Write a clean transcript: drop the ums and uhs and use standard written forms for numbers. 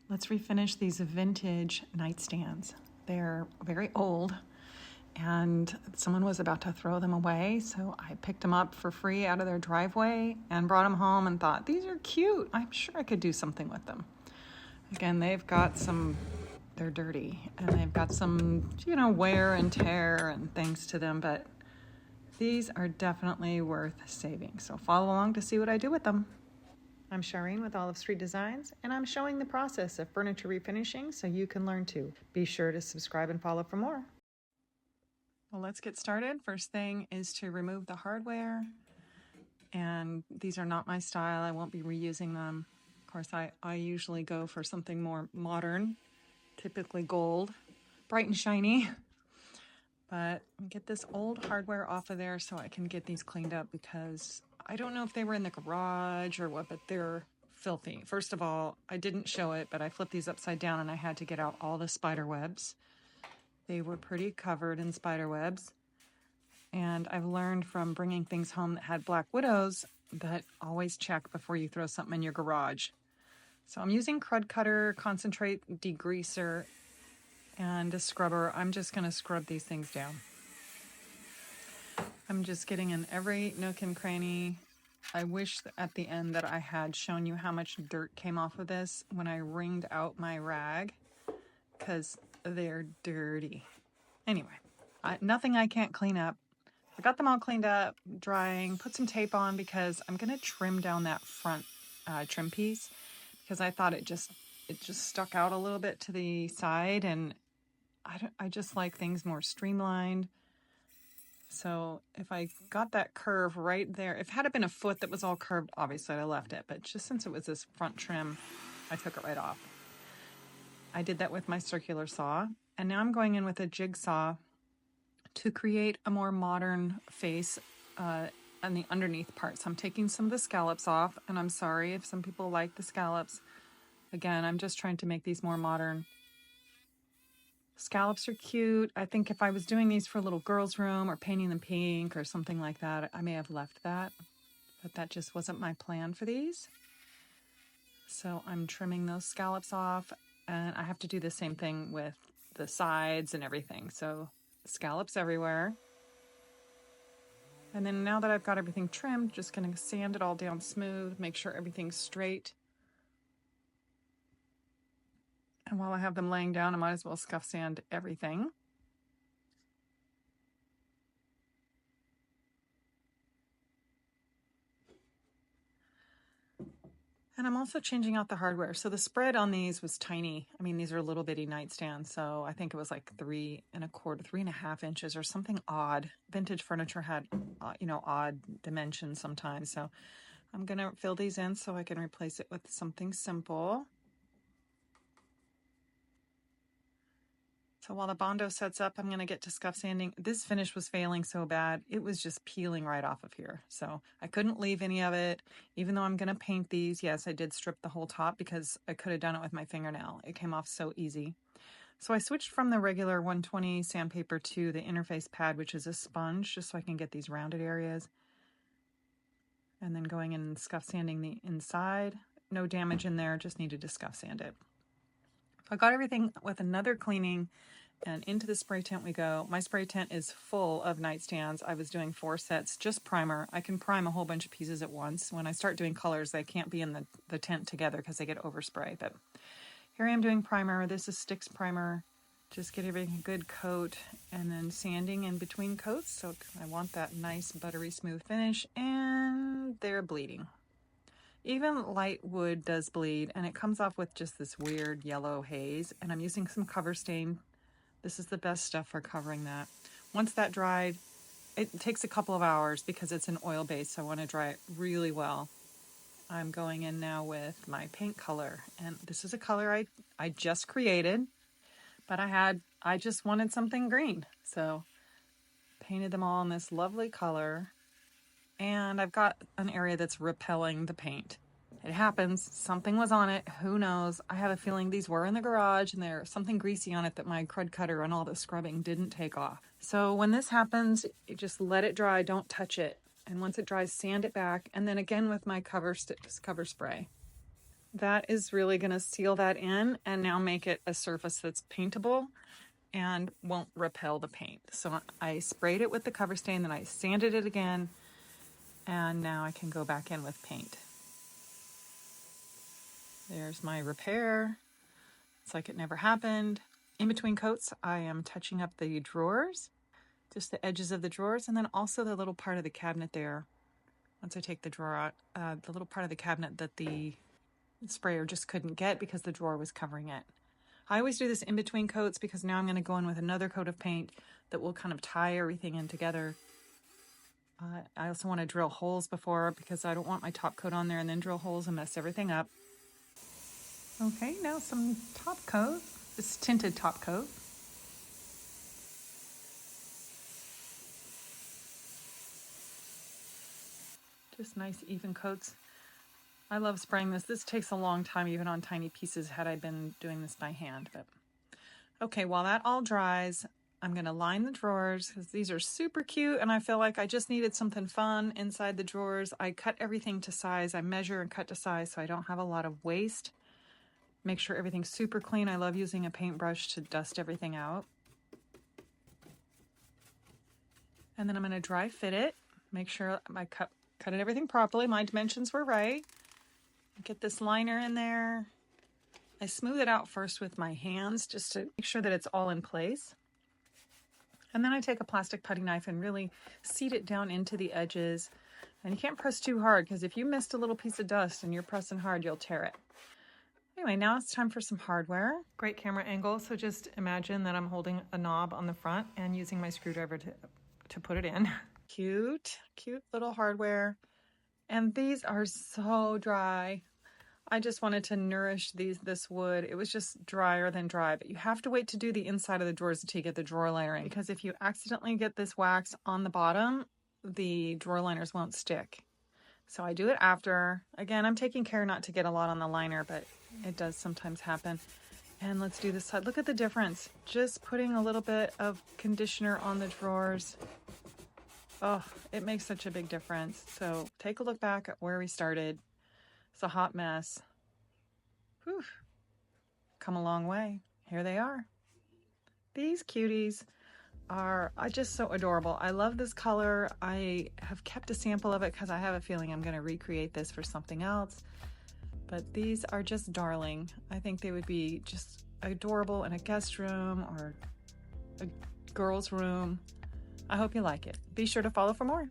Let's refinish these vintage nightstands. They're very old and someone was about to throw them away, so I picked them up for free out of their driveway and brought them home and thought, these are cute. I'm sure I could do something with them. Again, they've got they're dirty and they've got some, wear and tear and things to them, but these are definitely worth saving. So follow along to see what I do with them. I'm Shireen with Olive Street Designs, and I'm showing the process of furniture refinishing so you can learn too. Be sure to subscribe and follow for more. Well, let's get started. First thing is to remove the hardware, and these are not my style. I won't be reusing them. Of course, I usually go for something more modern, typically gold, bright and shiny. But get this old hardware off of there so I can get these cleaned up, because I don't know if they were in the garage or what, but they're filthy. First of all, I didn't show it, but I flipped these upside down and I had to get out all the spider webs. They were pretty covered in spider webs. And I've learned from bringing things home that had black widows that always check before you throw something in your garage. So I'm using Krud Kutter, concentrate degreaser, and a scrubber. I'm just going to scrub these things down. I'm just getting in every nook and cranny. I wish at the end that I had shown you how much dirt came off of this when I wringed out my rag, because they're dirty. Anyway, nothing I can't clean up. I got them all cleaned up, drying, put some tape on because I'm going to trim down that front trim piece, because I thought it just stuck out a little bit to the side, and I just like things more streamlined. So if I got that curve right there, if it had been a foot that was all curved, obviously I left it, but just since it was this front trim, I took it right off. I did that with my circular saw, and now I'm going in with a jigsaw to create a more modern face on the underneath part. So I'm taking some of the scallops off, and I'm sorry if some people like the scallops. Again, I'm just trying to make these more modern. Scallops are cute. I think if I was doing these for a little girl's room or painting them pink or something like that, I may have left that, but that just wasn't my plan for these. So I'm trimming those scallops off, and I have to do the same thing with the sides and everything. So scallops everywhere. And then now that I've got everything trimmed, just going to sand it all down smooth, make sure everything's straight. And while I have them laying down, I might as well scuff sand everything. And I'm also changing out the hardware. So the spread on these was tiny. I mean, these are little bitty nightstands. So I think it was like 3.25, 3.5 inches or something odd. Vintage furniture had, odd dimensions sometimes. So I'm going to fill these in so I can replace it with something simple. So while the Bondo sets up, I'm going to get to scuff sanding. This finish was failing so bad, it was just peeling right off of here. So I couldn't leave any of it, even though I'm going to paint these. Yes, I did strip the whole top because I could have done it with my fingernail. It came off so easy. So I switched from the regular 120 sandpaper to the interface pad, which is a sponge, just so I can get these rounded areas. And then going in and scuff sanding the inside. No damage in there, just needed to scuff sand it. I got everything with another cleaning, and into the spray tent we go. My spray tent is full of nightstands. I was doing 4 sets, just primer. I can prime a whole bunch of pieces at once. When I start doing colors, they can't be in the tent together because they get overspray. But here I am doing primer. This is Stix Primer. Just get everything a good coat, and then sanding in between coats. So I want that nice buttery smooth finish, and they're bleeding. Even light wood does bleed, and it comes off with just this weird yellow haze, and I'm using some cover stain. This is the best stuff for covering that. Once that dried, it takes a couple of hours because it's an oil base, so I want to dry it really well. I'm going in now with my paint color, and this is a color I just created, but I just wanted something green, so painted them all in this lovely color. And I've got an area that's repelling the paint. It happens. Something was on it. Who knows? I have a feeling these were in the garage and there's something greasy on it that my Krud Kutter and all the scrubbing didn't take off. So when this happens, you just let it dry. Don't touch it. And once it dries, sand it back. And then again with my cover spray. That is really going to seal that in and now make it a surface that's paintable and won't repel the paint. So I sprayed it with the cover stain, then I sanded it again, and now I can go back in with paint. There's my repair. It's like it never happened. In between coats, I am touching up the drawers, just the edges of the drawers, and then also the little part of the cabinet there. Once I take the drawer out, the little part of the cabinet that the sprayer just couldn't get because the drawer was covering it. I always do this in between coats because now I'm going to go in with another coat of paint that will kind of tie everything in together. I also want to drill holes before because I don't want my top coat on there and then drill holes and mess everything up. Okay, now some top coat. This tinted top coat. Just nice even coats. I love spraying this. This takes a long time even on tiny pieces had I been doing this by hand. But okay, while that all dries, I'm going to line the drawers because these are super cute and I feel like I just needed something fun inside the drawers. I cut everything to size. I measure and cut to size so I don't have a lot of waste. Make sure everything's super clean. I love using a paintbrush to dust everything out. And then I'm going to dry fit it. Make sure I cut everything properly. My dimensions were right. Get this liner in there. I smooth it out first with my hands just to make sure that it's all in place. And then I take a plastic putty knife and really seat it down into the edges. And you can't press too hard because if you missed a little piece of dust and you're pressing hard, you'll tear it. Anyway, now it's time for some hardware. Great camera angle, so just imagine that I'm holding a knob on the front and using my screwdriver to put it in. Cute, cute little hardware. And these are so dry. I just wanted to nourish this wood. It was just drier than dry, but you have to wait to do the inside of the drawers until you get the drawer layering, because if you accidentally get this wax on the bottom, the drawer liners won't stick. So I do it after. Again, I'm taking care not to get a lot on the liner, but it does sometimes happen. And let's do this side. Look at the difference. Just putting a little bit of conditioner on the drawers. Oh, it makes such a big difference. So take a look back at where we started. It's a hot mess. Whew. Come a long way. Here they are. These cuties are just so adorable. I love this color. I have kept a sample of it because I have a feeling I'm going to recreate this for something else. But these are just darling. I think they would be just adorable in a guest room or a girl's room. I hope you like it. Be sure to follow for more.